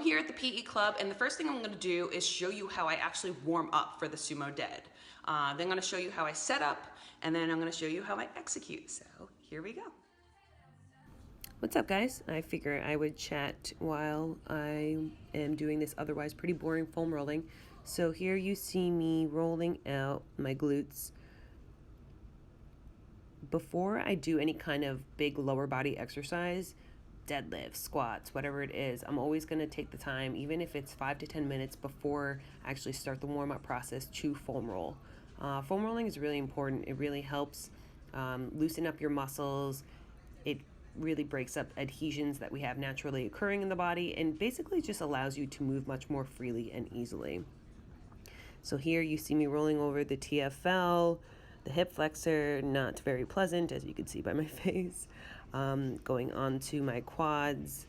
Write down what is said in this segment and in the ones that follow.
here at the PE Club, and the first thing I'm going to do is show you how I actually warm up for the sumo dead. Then I'm going to show you how I set up, and then I'm going to show you how I execute. So here we go. What's up, guys? I figure I would chat while I am doing this otherwise pretty boring foam rolling. So here you see me rolling out my glutes. Before I do any kind of big lower body exercise, deadlifts, squats, whatever it is, I'm always going to take the time, even if it's 5 to 10 minutes before I actually start the warm-up process, to foam roll. Foam rolling is really important. It really helps loosen up your muscles. It really breaks up adhesions that we have naturally occurring in the body, and basically just allows you to move much more freely and easily. So here you see me rolling over the TFL, the hip flexor, not very pleasant, as you can see by my face. Going on to my quads.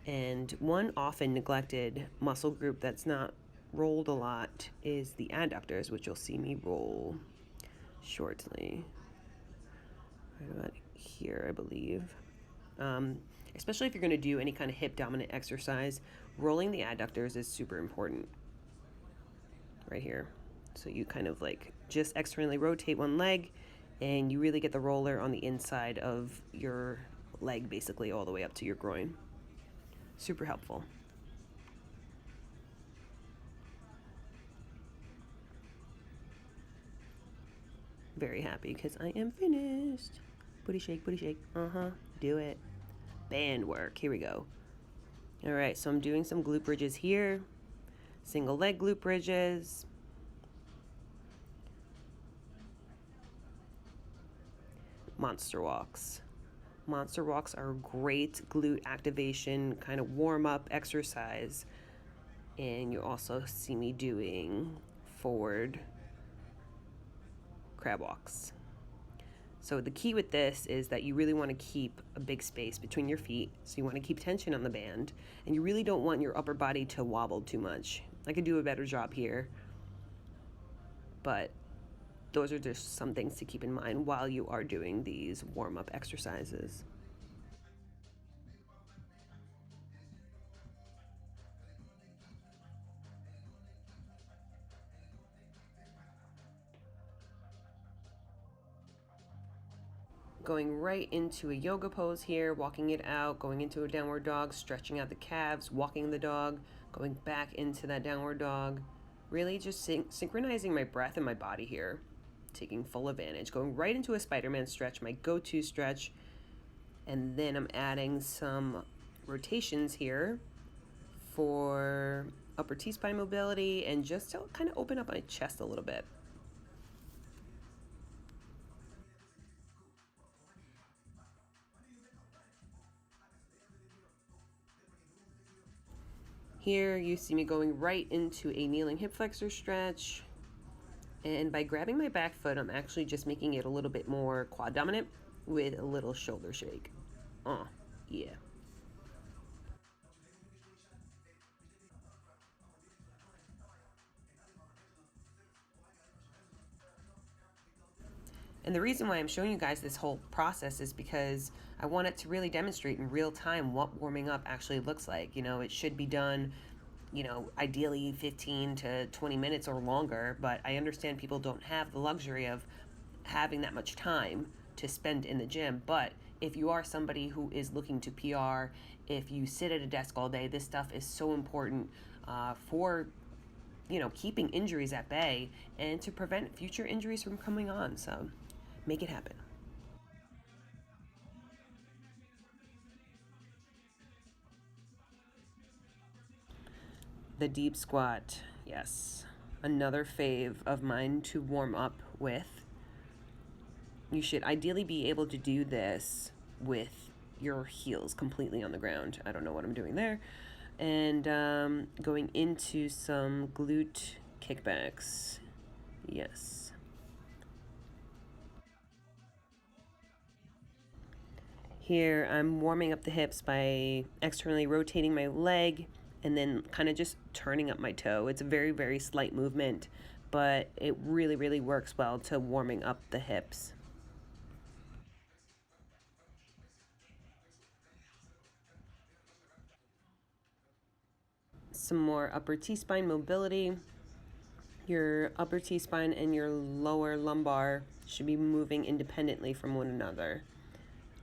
And one often neglected muscle group that's not rolled a lot is the adductors, which you'll see me roll shortly. Right about here, I believe. Especially if you're going to do any kind of hip dominant exercise, rolling the adductors is super important. Right here. So you kind of like just externally rotate one leg, and you really get the roller on the inside of your leg, basically all the way up to your groin. Super helpful. Very happy because I am finished. Booty shake, do it. Band work, here we go. All right, so I'm doing some glute bridges here. Single leg glute bridges. Monster walks. Monster walks are a great glute activation, kind of warm up exercise. And you also see me doing forward crab walks. So the key with this is that you really want to keep a big space between your feet. So you want to keep tension on the band, and you really don't want your upper body to wobble too much. I could do a better job here, but those are just some things to keep in mind while you are doing these warm-up exercises. Going right into a yoga pose here, walking it out, going into a downward dog, stretching out the calves, walking the dog, going back into that downward dog. Really just synchronizing my breath and my body here, taking full advantage. Going right into a Spider-Man stretch, my go-to stretch, and then I'm adding some rotations here for upper T-spine mobility and just to kind of open up my chest a little bit. Here you see me going right into a kneeling hip flexor stretch. And by grabbing my back foot, I'm actually just making it a little bit more quad dominant with a little shoulder shake. Yeah. And the reason why I'm showing you guys this whole process is because I want it to really demonstrate in real time what warming up actually looks like. You know, it should be done, you know, ideally 15 to 20 minutes or longer, but I understand people don't have the luxury of having that much time to spend in the gym. But if you are somebody who is looking to PR, if you sit at a desk all day, this stuff is so important for, you know, keeping injuries at bay and to prevent future injuries from coming on. So make it happen. The deep squat, yes. Another fave of mine to warm up with. You should ideally be able to do this with your heels completely on the ground. I don't know what I'm doing there. And going into some glute kickbacks. Yes. Here I'm warming up the hips by externally rotating my leg and then kind of just turning up my toe. It's a very, very slight movement, but it really, really works well to warming up the hips. some more upper T-spine mobility. Your upper T-spine and your lower lumbar should be moving independently from one another.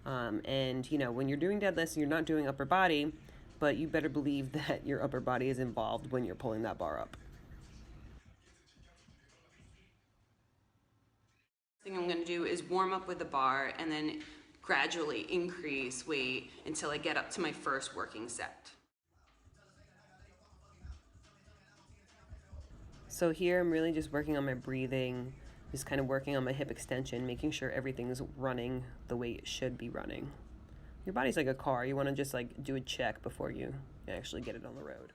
And you know, when you're doing deadlifts, you're not doing upper body, but you better believe that your upper body is involved when you're pulling that bar up. Thing I'm going to do is warm up with the bar and then gradually increase weight until I get up to my first working set. So here I'm really just working on my breathing, just kind of working on my hip extension, making sure everything's running the way it should be running. Your body's like a car. You want to just like do a check before you actually get it on the road.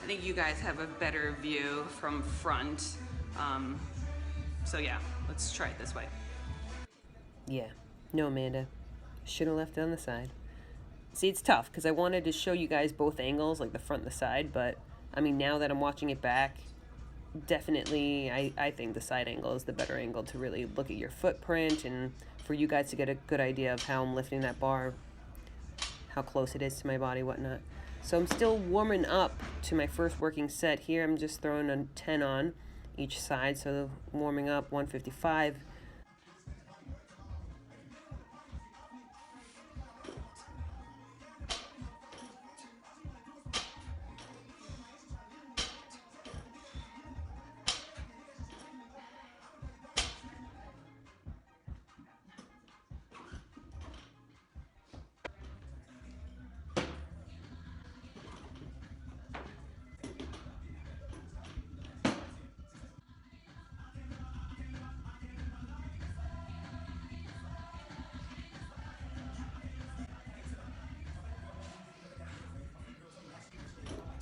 I think you guys have a better view from front. So yeah, let's try it this way. Yeah. No, Amanda. Should have left it on the side. See, it's tough because I wanted to show you guys both angles, like the front and the side, but I mean, now that I'm watching it back, definitely I think the side angle is the better angle to really look at your footprint and for you guys to get a good idea of how I'm lifting that bar, how close it is to my body, whatnot. So I'm still warming up to my first working set here. I'm just throwing a 10 on each side, so warming up 155.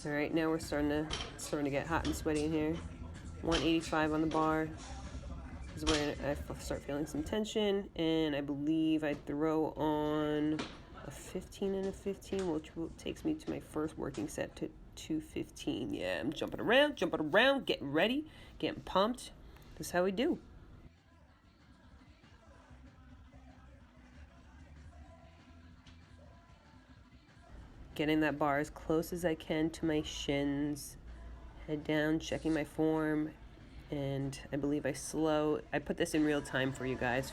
All right, now we're starting to get hot and sweaty in here. 185 on the bar is where I start feeling some tension, and I believe I throw on a 15 and a 15, which takes me to my first working set to 215. Yeah, I'm jumping around, getting ready, getting pumped. This is how we do. Getting that bar as close as I can to my shins. Head down, checking my form, and I believe I put this in real time for you guys.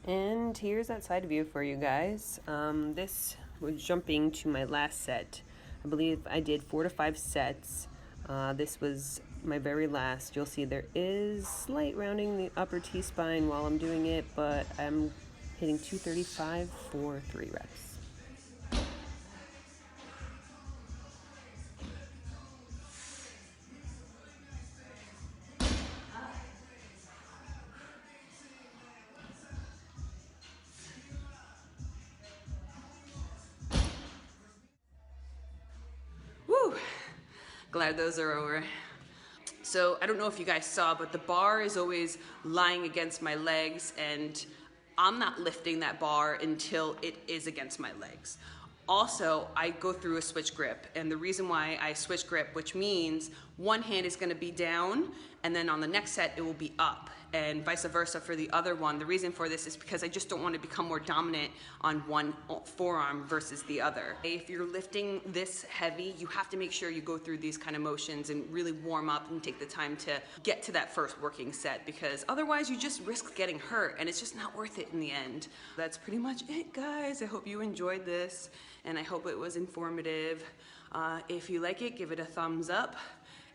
And here's that side view for you guys. This was jumping to my last set. I believe I did 4 to 5 sets. This was my very last. You'll see there is slight rounding the upper T-spine while I'm doing it, but I'm hitting 235 for 3 reps. Woo! Glad those are over. So I don't know if you guys saw, but the bar is always lying against my legs, and I'm not lifting that bar until it is against my legs. Also, I go through a switch grip, and the reason why I switch grip, which means one hand is gonna be down, and then on the next set, it will be up, and vice versa for the other one. The reason for this is because I just don't want to become more dominant on one forearm versus the other. If you're lifting this heavy, you have to make sure you go through these kind of motions and really warm up and take the time to get to that first working set, because otherwise you just risk getting hurt, and it's just not worth it in the end. That's pretty much it, guys. I hope you enjoyed this, and I hope it was informative. If you like it, give it a thumbs up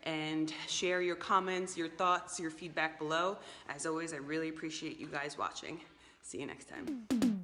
and share your comments, your thoughts, your feedback below. As always, I really appreciate you guys watching. See you next time.